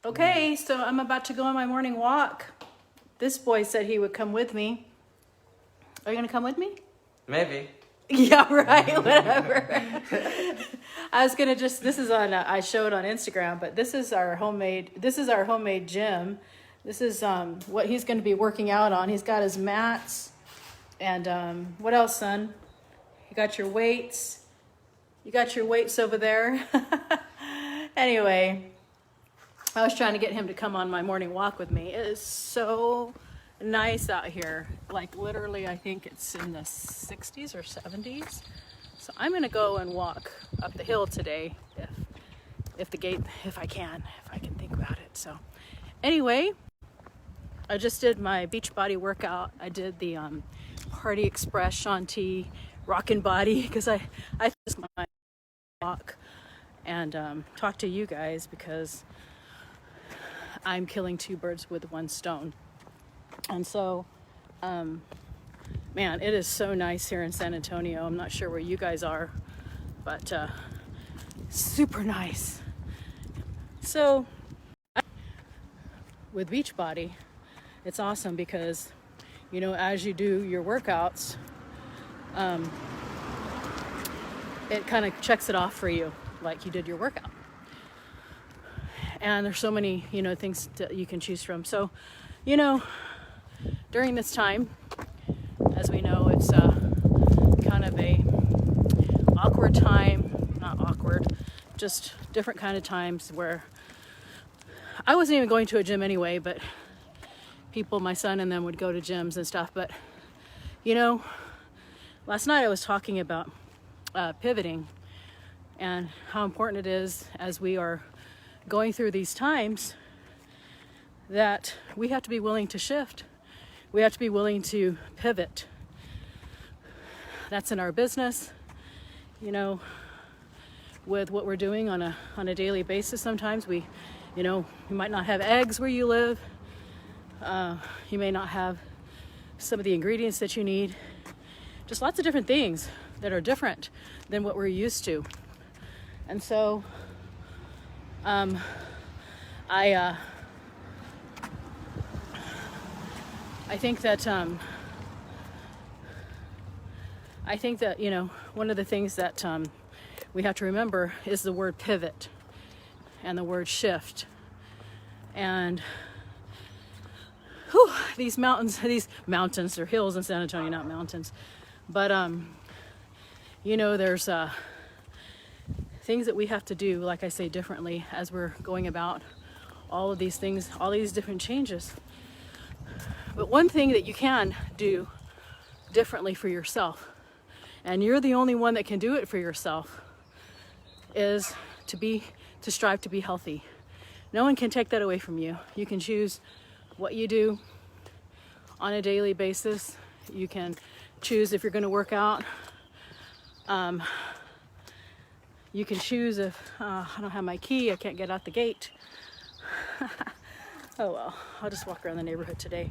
Okay, so I'm about to go on my morning walk. This boy said he would come with me. Are you gonna come with me? Maybe. Yeah, right, whatever. I was gonna just, this is on, I showed on Instagram, but this is our homemade gym. This is what he's gonna be working out on. He's got his mats and what else, son? You got your weights. You got your weights over there. Anyway, I was trying to get him to come on my morning walk with me. It is so nice out here. Like literally, I think it's in the 60s or 70s. So I'm gonna go and walk up the hill today if I can think about it. So anyway, I just did my Beachbody workout. I did the Hardy Express Shanti Rockin' Body because I just my walk and talk to you guys because I'm killing two birds with one stone. And so, man, it is so nice here in San Antonio. I'm not sure where you guys are, but super nice. So, with Beachbody, it's awesome because, you know, as you do your workouts, it kind of checks it off for you, like you did your workout. And there's so many, you know, things that you can choose from. So, you know, during this time, as we know, it's kind of a awkward time, not awkward, just different kind of times where I wasn't even going to a gym anyway, but people, my son and them would go to gyms and stuff. But, you know, last night I was talking about pivoting and how important it is as we are going through these times that we have to be willing to shift. We have to be willing to pivot. That's in our business, you know, with what we're doing on a daily basis. Sometimes we, you know, you might not have eggs where you live. You may not have some of the ingredients that you need. Just lots of different things that are different than what we're used to. And so I think that you know, one of the things that we have to remember is the word pivot and the word shift. And these mountains or hills in San Antonio, not mountains, but you know, there's things that we have to do, like I say, differently as we're going about all of these things, all these different changes. But one thing that you can do differently for yourself, and you're the only one that can do it for yourself, is to strive to be healthy. No one can take that away from you. You can choose what you do on a daily basis. You can choose if you're going to work out. You can choose if I don't have my key, I can't get out the gate. Oh well, I'll just walk around the neighborhood today.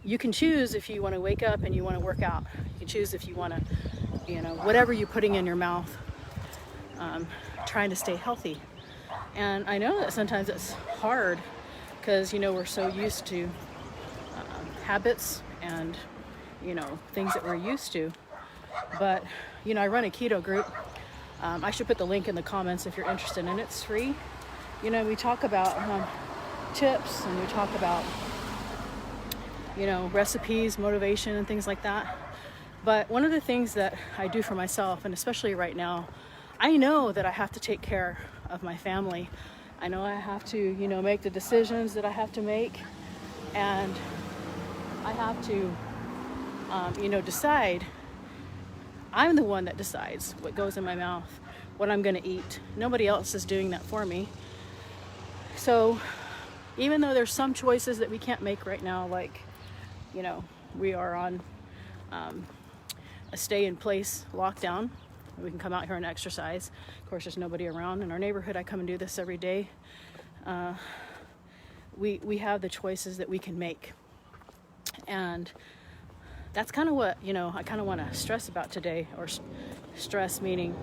You can choose if you want to wake up and you want to work out. You can choose if you want to, you know, whatever you're putting in your mouth, trying to stay healthy. And I know that sometimes it's hard because, you know, we're so used to habits and, you know, things that we're used to. But, you know, I run a keto group. I should put the link in the comments if you're interested, and it's free. You know, we talk about tips, and we talk about, you know, recipes, motivation, and things like that. But one of the things that I do for myself, and especially right now, I know that I have to take care of my family. I know I have to, you know, make the decisions that I have to make, and I have to, you know, decide. I'm the one that decides what goes in my mouth, what I'm going to eat. Nobody else is doing that for me. So even though there's some choices that we can't make right now, like, you know, we are on a stay-in-place lockdown. We can come out here and exercise. Of course, there's nobody around. In our neighborhood, I come and do this every day. We have the choices that we can make. And that's kind of what, you know, I kind of want to stress about today, or stress meaning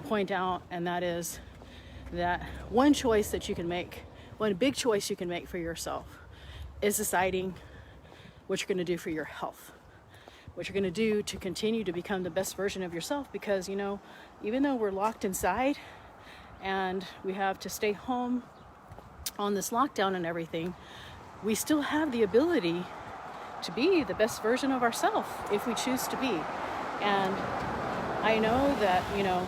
point out, and that is that one choice that you can make, one big choice you can make for yourself is deciding what you're going to do for your health, what you're going to do to continue to become the best version of yourself. Because, you know, even though we're locked inside and we have to stay home on this lockdown and everything, we still have the ability to be the best version of ourselves if we choose to be. And I know that, you know,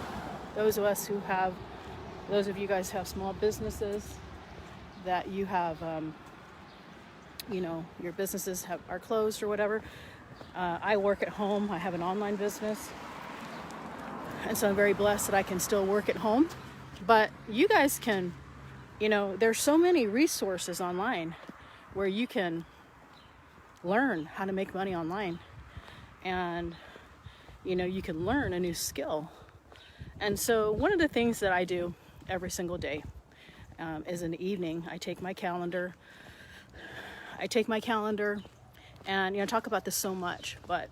those of you guys have small businesses, that you have, you know, your businesses are closed or whatever. I work at home. I have an online business. And so I'm very blessed that I can still work at home. But you guys can, you know, there's so many resources online where you can learn how to make money online. And, you know, you can learn a new skill. And so one of the things that I do every single day is in the evening, I take my calendar and, you know, talk about this so much, but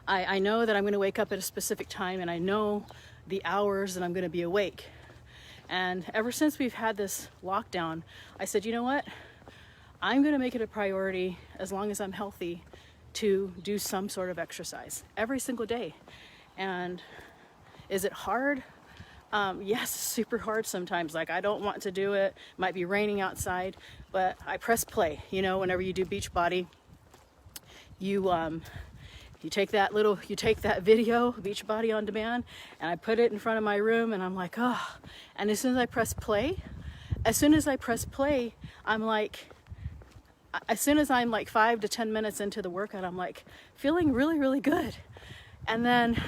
I know that I'm going to wake up at a specific time, and I know the hours that I'm going to be awake. And ever since we've had this lockdown, I said, you know what? I'm going to make it a priority, as long as I'm healthy, to do some sort of exercise every single day. And is it hard? Yes, super hard sometimes. Like, I don't want to do it. Might be raining outside, but I press play. You know, whenever you do Beachbody, you take that video, Beachbody on demand, and I put it in front of my room, and I'm like, oh. And as soon as I press play, I'm like, as soon as I'm like 5 to 10 minutes into the workout, I'm like feeling really, really good. And then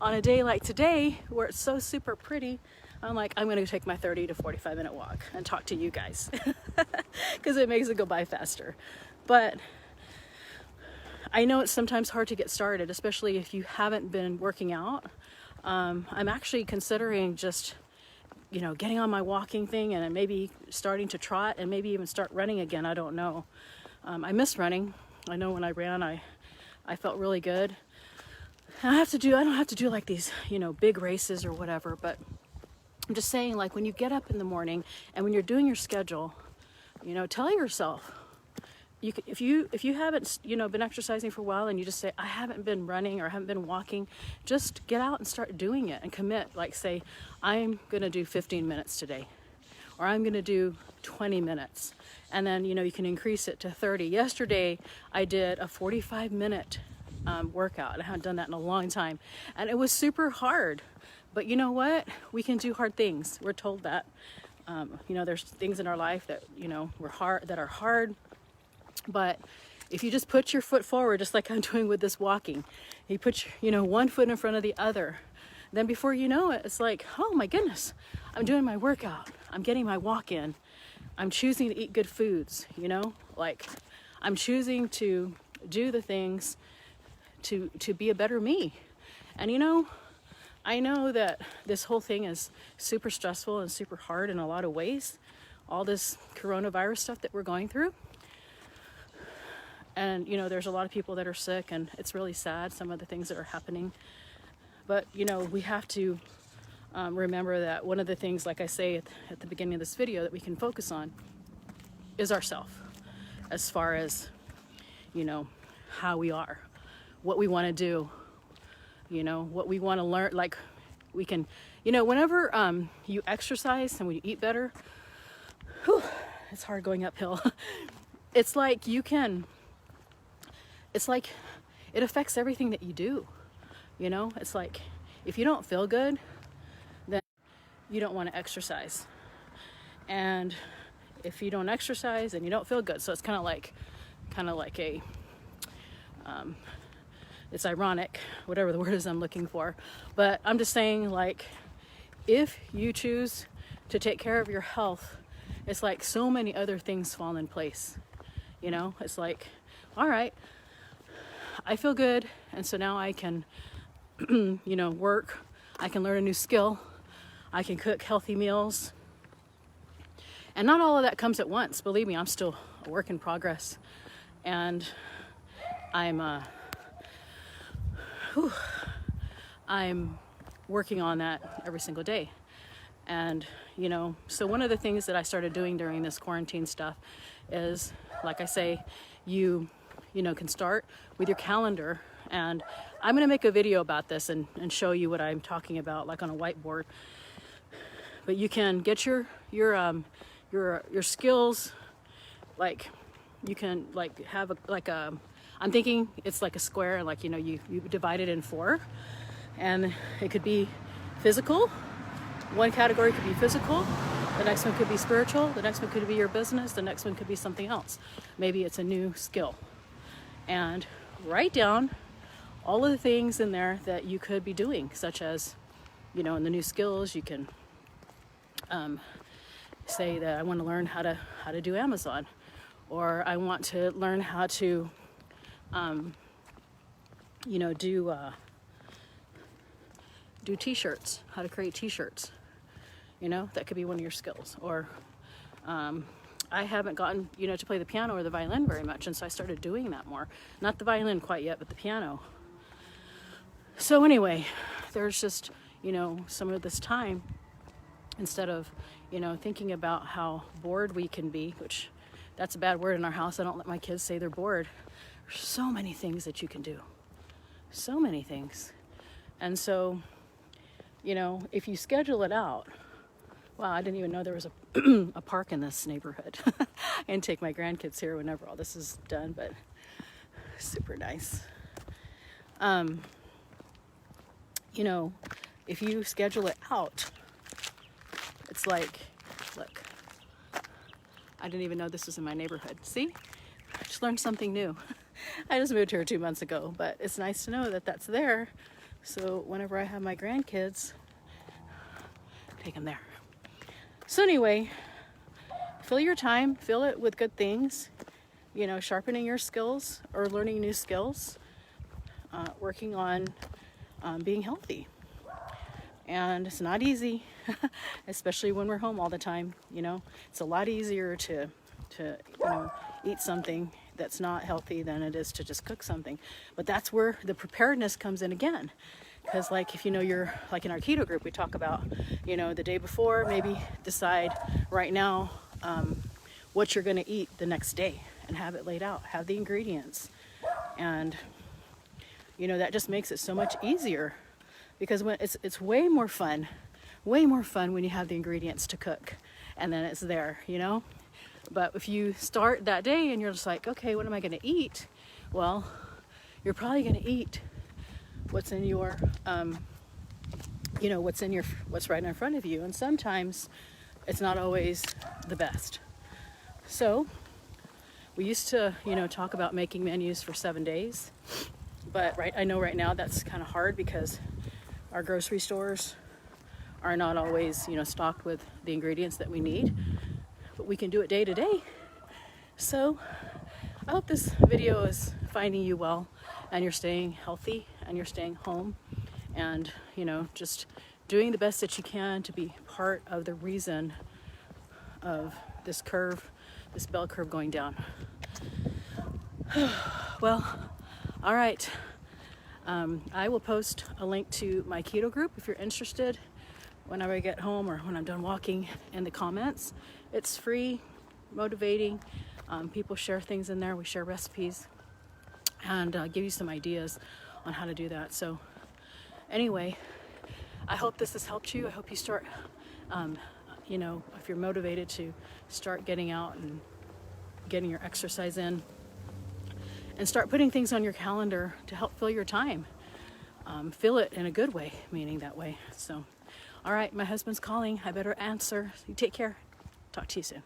on a day like today, where it's so super pretty, I'm like, I'm gonna take my 30 to 45 minute walk and talk to you guys, because it makes it go by faster. But I know it's sometimes hard to get started, especially if you haven't been working out. I'm actually considering just, you know, getting on my walking thing and maybe starting to trot and maybe even start running again. I don't know. I miss running. I know when I ran, I felt really good. And I don't have to do like these, you know, big races or whatever, but I'm just saying, like, when you get up in the morning and when you're doing your schedule, you know, tell yourself, if you haven't, you know, been exercising for a while, and you just say, I haven't been running or I haven't been walking, just get out and start doing it and commit. Like, say, I'm going to do 15 minutes today, or I'm going to do 20 minutes. And then, you know, you can increase it to 30. Yesterday, I did a 45-minute workout. I haven't done that in a long time. And it was super hard. But you know what? We can do hard things. We're told that. You know, there's things in our life that, you know, that are hard. But if you just put your foot forward, just like I'm doing with this walking, you put, you know, one foot in front of the other, then before you know it, it's like, oh my goodness, I'm doing my workout. I'm getting my walk in. I'm choosing to eat good foods, you know, like I'm choosing to do the things to be a better me. And, you know, I know that this whole thing is super stressful and super hard in a lot of ways, all this coronavirus stuff that we're going through. And, you know, there's a lot of people that are sick, and it's really sad, some of the things that are happening. But, you know, we have to remember that one of the things, like I say at the beginning of this video, that we can focus on is ourself, as far as, you know, how we are, what we want to do, you know, what we want to learn. Like, we can, you know, whenever you exercise and when you eat better, whew, it's hard going uphill. It's like it affects everything that you do, you know. It's like, if you don't feel good, then you don't want to exercise. And if you don't exercise, then you don't feel good. So it's kind of like a, it's ironic, whatever the word is I'm looking for. But I'm just saying, like, if you choose to take care of your health, it's like so many other things fall in place. You know, it's like, all right, I feel good, and so now I can, you know, work. I can learn a new skill. I can cook healthy meals. And not all of that comes at once. Believe me, I'm still a work in progress. And I'm working on that every single day. And, you know, so one of the things that I started doing during this quarantine stuff is, like I say, you know, can start with your calendar. And I'm going to make a video about this and show you what I'm talking about, like on a whiteboard. But you can get your skills, like you can like have I'm thinking it's like a square, like, you know, you divide it in 4, and it could be physical. One category could be physical, the next one could be spiritual, the next one could be your business, the next one could be something else. Maybe it's a new skill. And write down all of the things in there that you could be doing, such as, you know, in the new skills, you can say that I want to learn how to do Amazon, or I want to learn how to, you know, do t-shirts, how to create t-shirts. You know, that could be one of your skills. Or I haven't gotten, you know, to play the piano or the violin very much, and so I started doing that more. Not the violin quite yet, but the piano. So anyway, there's just, you know, some of this time, instead of, you know, thinking about how bored we can be, which that's a bad word in our house. I don't let my kids say they're bored. There's so many things that you can do. So many things. And so, you know, if you schedule it out, wow, I didn't even know there was a park in this neighborhood. And take my grandkids here whenever all this is done, but super nice. You know, if you schedule it out, it's like, look, I didn't even know this was in my neighborhood. See? I just learned something new. I just moved here 2 months ago, but it's nice to know that that's there. So whenever I have my grandkids, take them there. So anyway, fill your time, fill it with good things, you know, sharpening your skills or learning new skills, working on being healthy. And it's not easy, especially when we're home all the time. You know, it's a lot easier to you know, eat something that's not healthy than it is to just cook something. But that's where the preparedness comes in again. Because like, if you know, you're like in our keto group, we talk about, you know, the day before, maybe decide right now what you're going to eat the next day and have it laid out, have the ingredients. And, you know, that just makes it so much easier, because when it's way more fun when you have the ingredients to cook and then it's there, you know. But if you start that day and you're just like, okay, what am I going to eat? Well, you're probably going to eat what's in your, you know, what's right in front of you. And sometimes it's not always the best. So we used to, you know, talk about making menus for 7 days. But I know right now that's kind of hard, because our grocery stores are not always, you know, stocked with the ingredients that we need. But we can do it day to day. So I hope this video is finding you well, and you're staying healthy, and you're staying home, and, you know, just doing the best that you can to be part of the reason of this curve, this bell curve going down. Well, all right. I will post a link to my keto group if you're interested whenever I get home or when I'm done walking, in the comments. It's free, motivating. People share things in there. We share recipes and give you some ideas on how to do that. So anyway, I hope this has helped you. I hope you start, you know, if you're motivated to start getting out and getting your exercise in, and start putting things on your calendar to help fill your time. Fill it in a good way, meaning that way. So, all right, my husband's calling. I better answer. You take care. Talk to you soon.